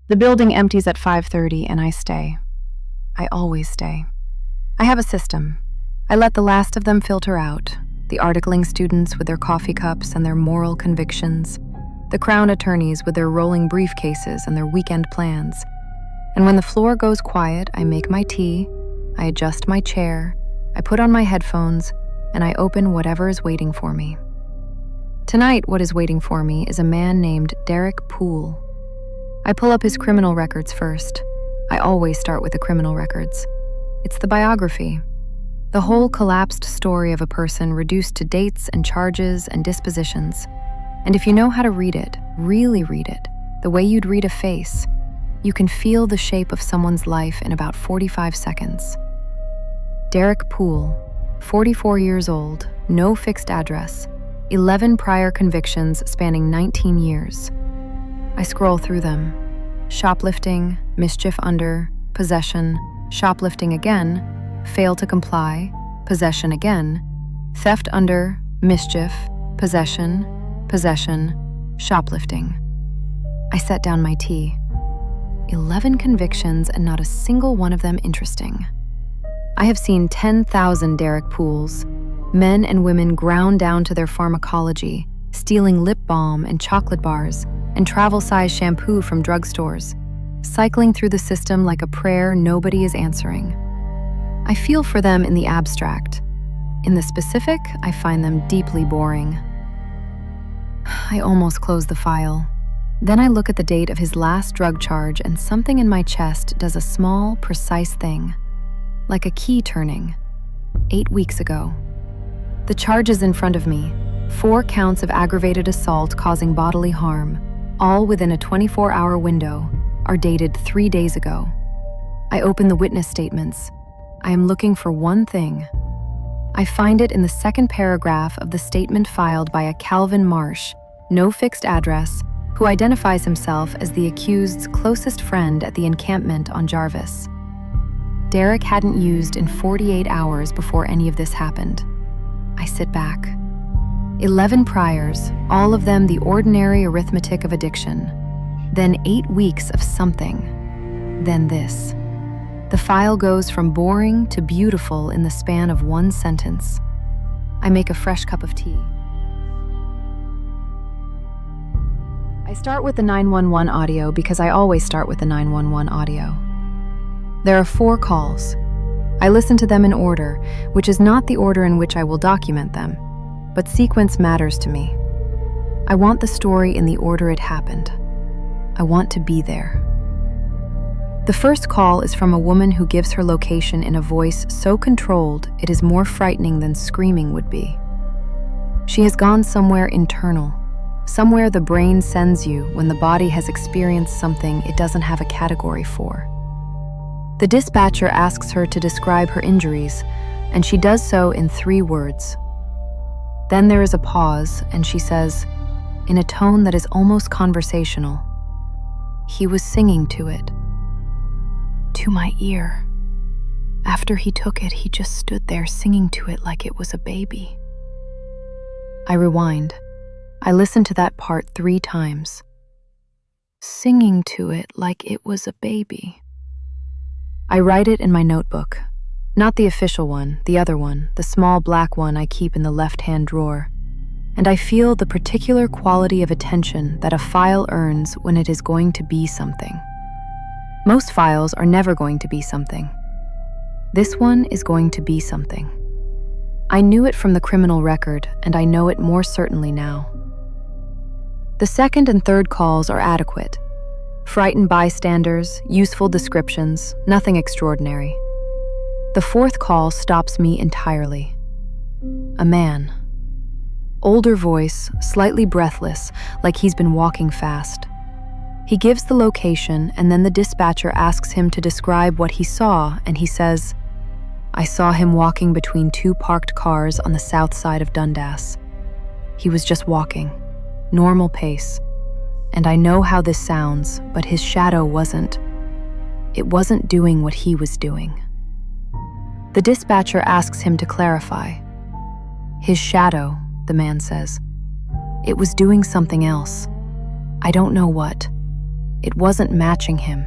The building empties at 5:30 and I stay. I always stay. I have a system. I let the last of them filter out, the articling students with their coffee cups and their moral convictions, the crown attorneys with their rolling briefcases and their weekend plans. And when the floor goes quiet, I make my tea, I adjust my chair, I put on my headphones, and I open whatever is waiting for me. Tonight, what is waiting for me is a man named Derek Poole. I pull up his criminal records first. I always start with the criminal records. It's the biography. The whole collapsed story of a person reduced to dates and charges and dispositions. And if you know how to read it, really read it, the way you'd read a face, you can feel the shape of someone's life in about 45 seconds. Derek Poole, 44 years old, no fixed address, 11 prior convictions spanning 19 years. I scroll through them. Shoplifting, mischief under, possession, shoplifting again, fail to comply, possession again, theft under, mischief, possession, shoplifting. I set down my tea. 11 convictions and not a single one of them interesting. I have seen 10,000 Derek Pooles, men and women ground down to their pharmacology, stealing lip balm and chocolate bars and travel-size shampoo from drugstores, cycling through the system like a prayer nobody is answering. I feel for them in the abstract. In the specific, I find them deeply boring. I almost close the file. Then I look at the date of his last drug charge and something in my chest does a small, precise thing, like a key turning. 8 weeks ago. The charges in front of me, 4 counts of aggravated assault causing bodily harm, all within a 24-hour window, are dated 3 days ago. I open the witness statements. I am looking for one thing. I find it in the second paragraph of the statement filed by a Calvin Marsh, no fixed address, who identifies himself as the accused's closest friend at the encampment on Jarvis. Derek hadn't used in 48 hours before any of this happened. I sit back. 11 priors, all of them the ordinary arithmetic of addiction. Then 8 weeks of something. Then this. The file goes from boring to beautiful in the span of one sentence. I make a fresh cup of tea. I start with the 911 audio because I always start with the 911 audio. There are 4 calls. I listen to them in order, which is not the order in which I will document them, but sequence matters to me. I want the story in the order it happened. I want to be there. The first call is from a woman who gives her location in a voice so controlled it is more frightening than screaming would be. She has gone somewhere internal, somewhere the brain sends you when the body has experienced something it doesn't have a category for. The dispatcher asks her to describe her injuries, and she does so in 3 words. Then there is a pause, and she says, in a tone that is almost conversational, "He was singing to it. To my ear. After he took it, he just stood there singing to it like it was a baby." I rewind. I listen to that part 3 times. Singing to it like it was a baby. I write it in my notebook. Not the official one, the other one, the small black one I keep in the left-hand drawer. And I feel the particular quality of attention that a file earns when it is going to be something. Most files are never going to be something. This one is going to be something. I knew it from the criminal record, and I know it more certainly now. The second and third calls are adequate. Frightened bystanders, useful descriptions, nothing extraordinary. The fourth call stops me entirely. A man. Older voice, slightly breathless, like he's been walking fast. He gives the location, and then the dispatcher asks him to describe what he saw, and he says, "I saw him walking between 2 parked cars on the south side of Dundas. He was just walking, normal pace. And I know how this sounds, but his shadow wasn't. It wasn't doing what he was doing." The dispatcher asks him to clarify. "His shadow," the man says. "It was doing something else. I don't know what. It wasn't matching him.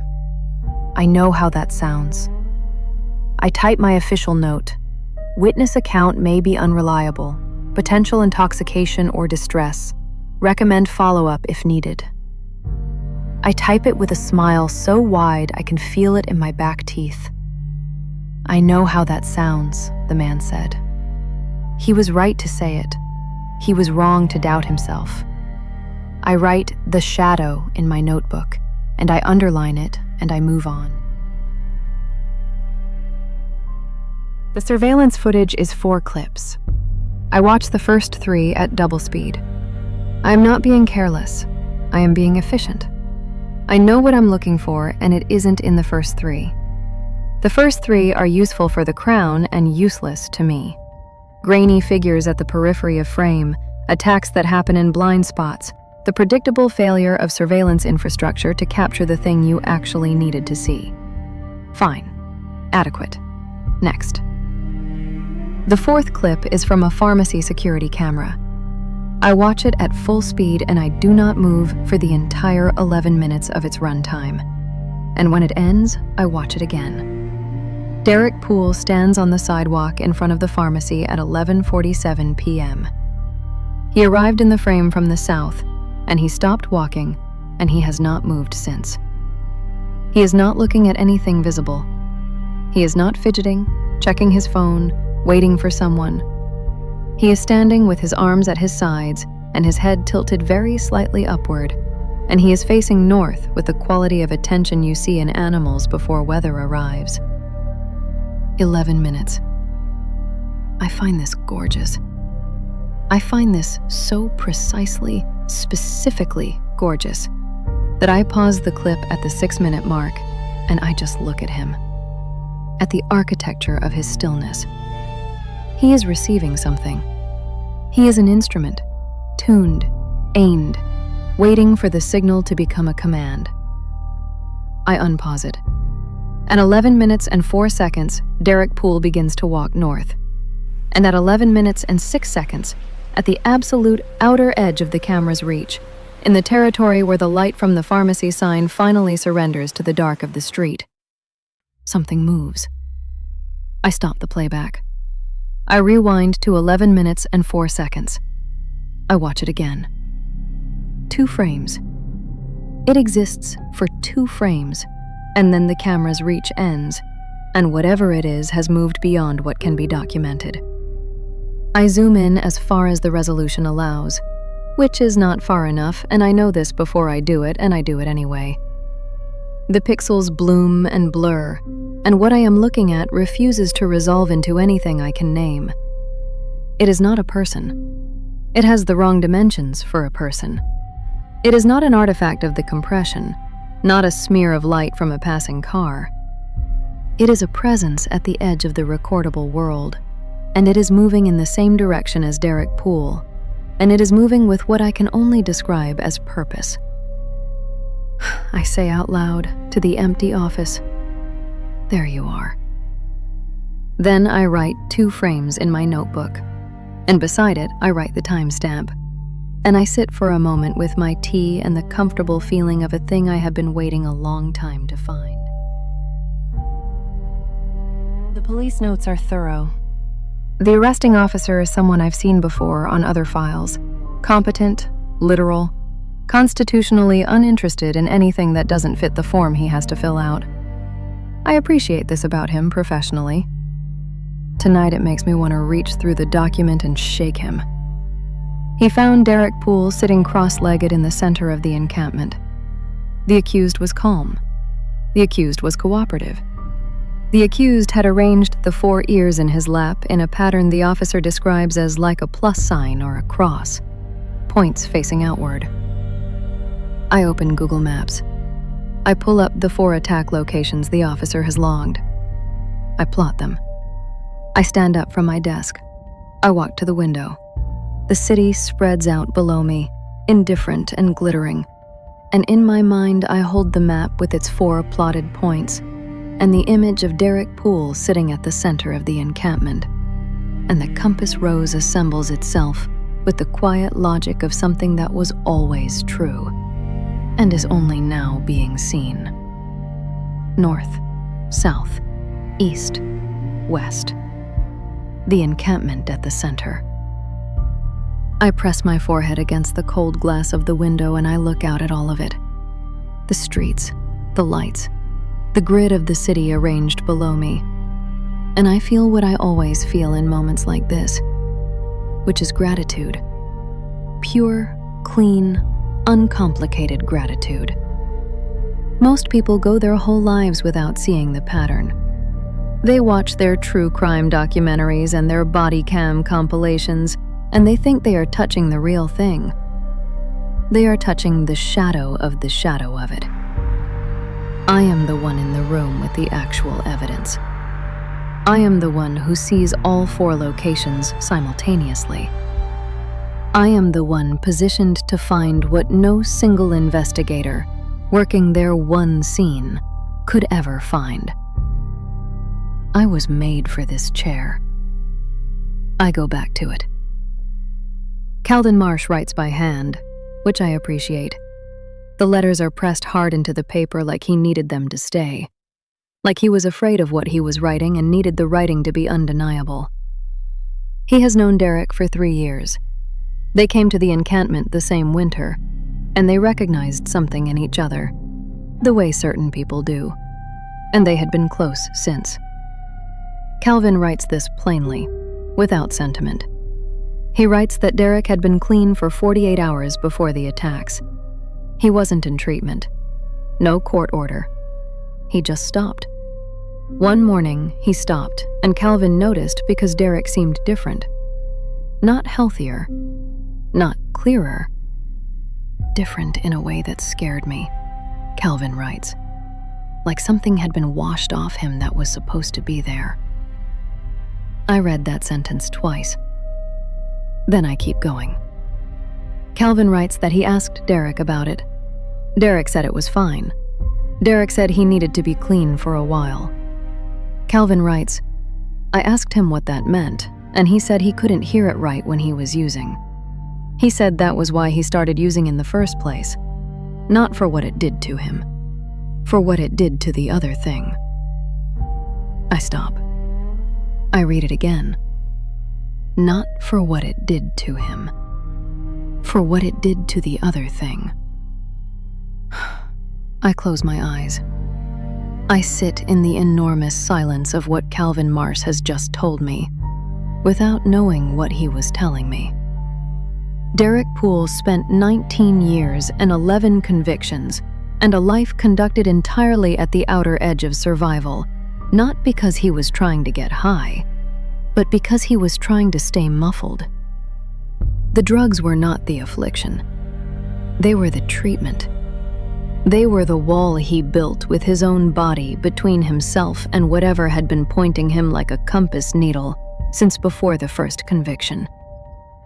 I know how that sounds. I type my official note. Witness account may be unreliable. Potential intoxication or distress. Recommend follow-up if needed. I type it with a smile so wide I can feel it in my back teeth. I know how that sounds, the man said. He was right to say it. He was wrong to doubt himself. I write "the shadow" in my notebook, and I underline it, and I move on. The surveillance footage is 4 clips. I watch the first 3 at double speed. I am not being careless. I am being efficient. I know what I'm looking for, and it isn't in the first 3. The first 3 are useful for the Crown and useless to me. Grainy figures at the periphery of frame, attacks that happen in blind spots, the predictable failure of surveillance infrastructure to capture the thing you actually needed to see. Fine. Adequate. Next. The 4th clip is from a pharmacy security camera. I watch it at full speed and I do not move for the entire 11 minutes of its runtime. And when it ends, I watch it again. Derek Poole stands on the sidewalk in front of the pharmacy at 11:47 p.m. He arrived in the frame from the south, and he stopped walking, and he has not moved since. He is not looking at anything visible. He is not fidgeting, checking his phone, waiting for someone. He is standing with his arms at his sides and his head tilted very slightly upward, and he is facing north with the quality of attention you see in animals before weather arrives. 11 minutes. I find this gorgeous. I find this so precisely, specifically gorgeous that I pause the clip at the 6-minute mark and I just look at him, at the architecture of his stillness. He is receiving something. He is an instrument, tuned, aimed, waiting for the signal to become a command. I unpause it. At 11 minutes and 4 seconds, Derek Poole begins to walk north. And at 11 minutes and 6 seconds, at the absolute outer edge of the camera's reach, in the territory where the light from the pharmacy sign finally surrenders to the dark of the street, something moves. I stop the playback. I rewind to 11 minutes and 4 seconds. I watch it again. 2 frames. It exists for 2 frames, and then the camera's reach ends, and whatever it is has moved beyond what can be documented. I zoom in as far as the resolution allows, which is not far enough, and I know this before I do it, and I do it anyway. The pixels bloom and blur, and what I am looking at refuses to resolve into anything I can name. It is not a person. It has the wrong dimensions for a person. It is not an artifact of the compression, not a smear of light from a passing car. It is a presence at the edge of the recordable world, and it is moving in the same direction as Derek Poole, and it is moving with what I can only describe as purpose. I say out loud to the empty office, "There you are." Then I write 2 frames in my notebook, and beside it I write the timestamp, and I sit for a moment with my tea and the comfortable feeling of a thing I have been waiting a long time to find. The police notes are thorough. The arresting officer is someone I've seen before on other files, competent, literal, constitutionally uninterested in anything that doesn't fit the form he has to fill out. I appreciate this about him professionally. Tonight it makes me want to reach through the document and shake him. He found Derek Poole sitting cross-legged in the center of the encampment. The accused was calm. The accused was cooperative. The accused had arranged the 4 ears in his lap in a pattern the officer describes as like a plus sign or a cross, points facing outward. I open Google Maps. I pull up the 4 attack locations the officer has logged. I plot them. I stand up from my desk. I walk to the window. The city spreads out below me, indifferent and glittering, and in my mind I hold the map with its 4 plotted points, and the image of Derek Poole sitting at the center of the encampment. And the compass rose assembles itself with the quiet logic of something that was always true. and is only now being seen. North, south, east, west. The encampment at the center. I press my forehead against the cold glass of the window and I look out at all of it. The streets, the lights, the grid of the city arranged below me. And I feel what I always feel in moments like this, which is gratitude. Pure, clean, uncomplicated gratitude. Most people go their whole lives without seeing the pattern. They watch their true crime documentaries and their body cam compilations, and they think they are touching the real thing. They are touching the shadow of it. I am the one in the room with the actual evidence. I am the one who sees all 4 locations simultaneously. I am the one positioned to find what no single investigator working their one scene could ever find. I was made for this chair. I go back to it. Calvin Marsh writes by hand, which I appreciate. The letters are pressed hard into the paper like he needed them to stay. Like he was afraid of what he was writing and needed the writing to be undeniable. He has known Derek for 3 years. They came to the encampment the same winter, and they recognized something in each other, the way certain people do, and they had been close since. Calvin writes this plainly, without sentiment. He writes that Derek had been clean for 48 hours before the attacks. He wasn't in treatment. No court order. He just stopped. One morning, he stopped, and Calvin noticed because Derek seemed different. Not healthier. Not clearer. Different in a way that scared me, Calvin writes. Like something had been washed off him that was supposed to be there. I read that sentence twice. Then I keep going. Calvin writes that he asked Derek about it. Derek said it was fine. Derek said he needed to be clean for a while. Calvin writes, I asked him what that meant, and he said he couldn't hear it right when he was using. He said that was why he started using in the first place. Not for what it did to him. For what it did to the other thing. I stop. I read it again. Not for what it did to him. For what it did to the other thing. I close my eyes. I sit in the enormous silence of what Calvin Marsh has just told me, without knowing what he was telling me. Derek Poole spent 19 years and 11 convictions, and a life conducted entirely at the outer edge of survival, not because he was trying to get high, but because he was trying to stay muffled. The drugs were not the affliction. They were the treatment. They were the wall he built with his own body between himself and whatever had been pointing him like a compass needle since before the first conviction.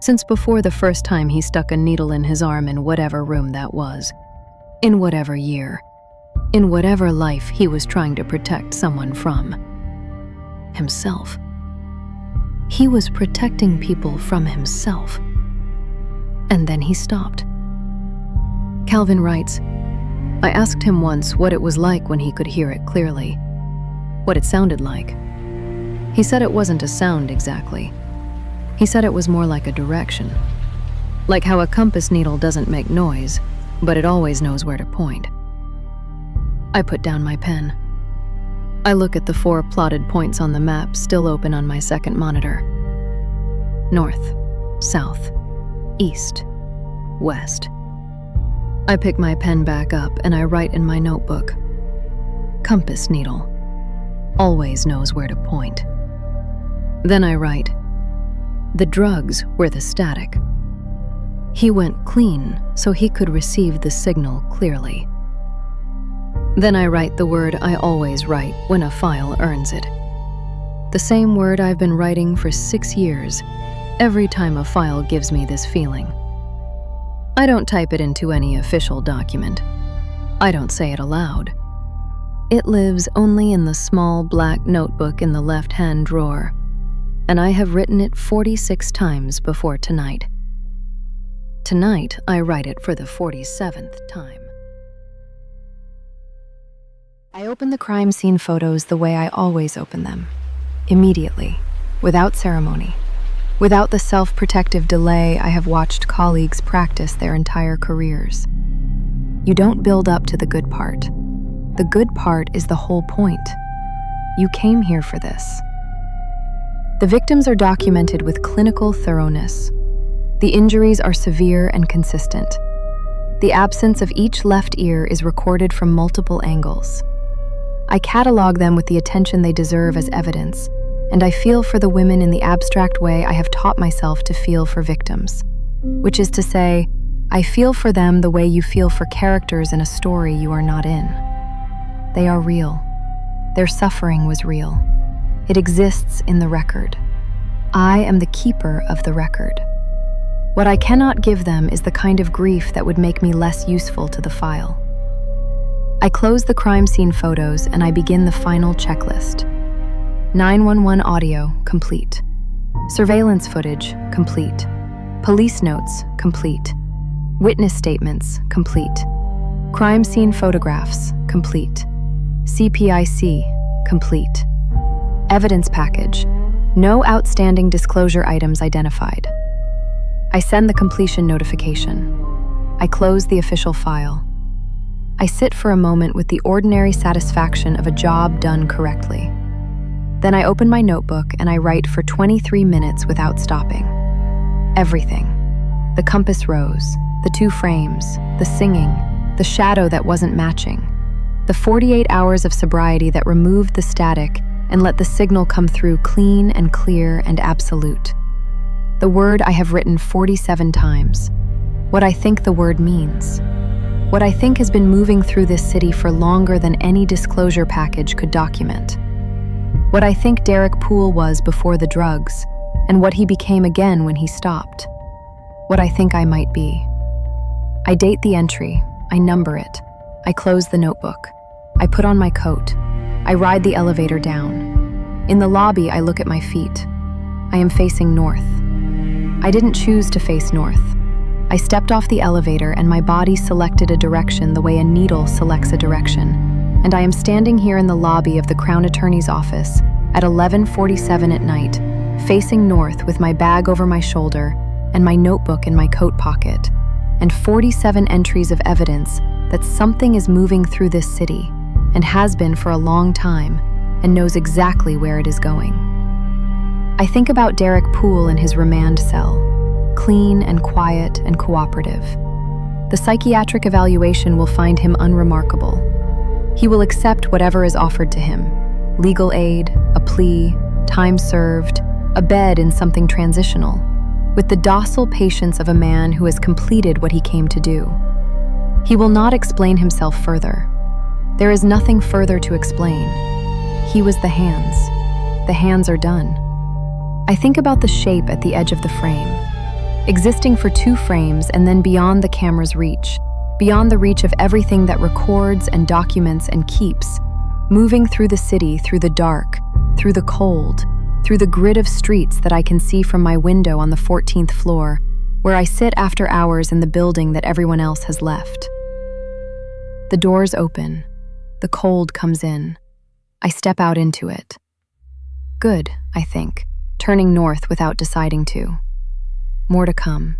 Since before the first time he stuck a needle in his arm in whatever room that was, in whatever year, in whatever life he was trying to protect someone from. Himself. He was protecting people from himself. And then he stopped. Calvin writes, I asked him once what it was like when he could hear it clearly, what it sounded like. He said it wasn't a sound exactly. He said it was more like a direction. Like how a compass needle doesn't make noise, but it always knows where to point. I put down my pen. I look at the 4 plotted points on the map still open on my second monitor. North, south, east, west. I pick my pen back up and I write in my notebook. Compass needle. Always knows where to point. Then I write, the drugs were the static. He went clean so he could receive the signal clearly. Then I write the word I always write when a file earns it. The same word I've been writing for 6 years, every time a file gives me this feeling. I don't type it into any official document. I don't say it aloud. It lives only in the small black notebook in the left-hand drawer, and I have written it 46 times before tonight. Tonight, I write it for the 47th time. I open the crime scene photos the way I always open them. Immediately, without ceremony. Without the self-protective delay I have watched colleagues practice their entire careers. You don't build up to the good part. The good part is the whole point. You came here for this. The victims are documented with clinical thoroughness. The injuries are severe and consistent. The absence of each left ear is recorded from multiple angles. I catalog them with the attention they deserve as evidence, and I feel for the women in the abstract way I have taught myself to feel for victims, which is to say, I feel for them the way you feel for characters in a story you are not in. They are real. Their suffering was real. It exists in the record. I am the keeper of the record. What I cannot give them is the kind of grief that would make me less useful to the file. I close the crime scene photos and I begin the final checklist. 911 audio, complete. Surveillance footage, complete. Police notes, complete. Witness statements, complete. Crime scene photographs, complete. CPIC, complete. Evidence package, no outstanding disclosure items identified. I send the completion notification. I close the official file. I sit for a moment with the ordinary satisfaction of a job done correctly. Then I open my notebook and I write for 23 minutes without stopping. Everything. The compass rose, the 2 frames, the singing, the shadow that wasn't matching, the 48 hours of sobriety that removed the static and let the signal come through clean and clear and absolute. The word I have written 47 times. What I think the word means. What I think has been moving through this city for longer than any disclosure package could document. What I think Derek Poole was before the drugs, and what he became again when he stopped. What I think I might be. I date the entry, I number it, I close the notebook, I put on my coat, I ride the elevator down. In the lobby, I look at my feet. I am facing north. I didn't choose to face north. I stepped off the elevator and my body selected a direction the way a needle selects a direction, and I am standing here in the lobby of the Crown Attorney's office at 11:47 at night, facing north with my bag over my shoulder and my notebook in my coat pocket, and 47 entries of evidence that something is moving through this city and has been for a long time and knows exactly where it is going. I think about Derek Poole in his remand cell, clean and quiet and cooperative. The psychiatric evaluation will find him unremarkable. He will accept whatever is offered to him: legal aid, a plea, time served, a bed in something transitional, with the docile patience of a man who has completed what he came to do. He will not explain himself further. There is nothing further to explain. He was the hands. The hands are done. I think about the shape at the edge of the frame, existing for 2 frames and then beyond the camera's reach, beyond the reach of everything that records and documents and keeps, moving through the city, through the dark, through the cold, through the grid of streets that I can see from my window on the 14th floor, where I sit after hours in the building that everyone else has left. The doors open. The cold comes in. I step out into it. Good, I think, turning north without deciding to. More to come.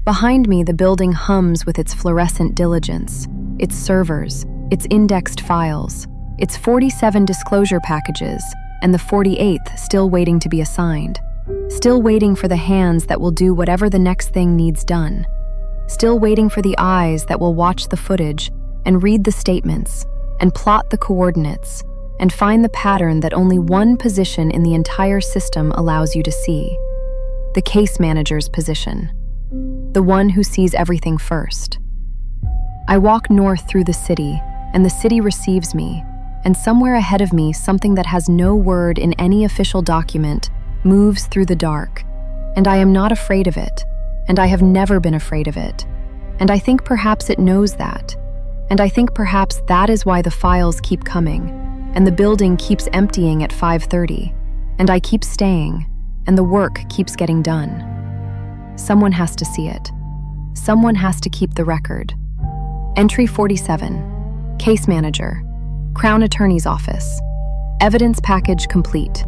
Behind me, the building hums with its fluorescent diligence, its servers, its indexed files, its 47 disclosure packages, and the 48th still waiting to be assigned, still waiting for the hands that will do whatever the next thing needs done, still waiting for the eyes that will watch the footage and read the statements and plot the coordinates and find the pattern that only one position in the entire system allows you to see: the case manager's position, the one who sees everything first. I walk north through the city, and the city receives me, and somewhere ahead of me, something that has no word in any official document moves through the dark, and I am not afraid of it, and I have never been afraid of it, and I think perhaps it knows that, and I think perhaps that is why the files keep coming, and the building keeps emptying at 5:30, and I keep staying, and the work keeps getting done. Someone has to see it. Someone has to keep the record. Entry 47, Case Manager, Crown Attorney's Office. Evidence package complete.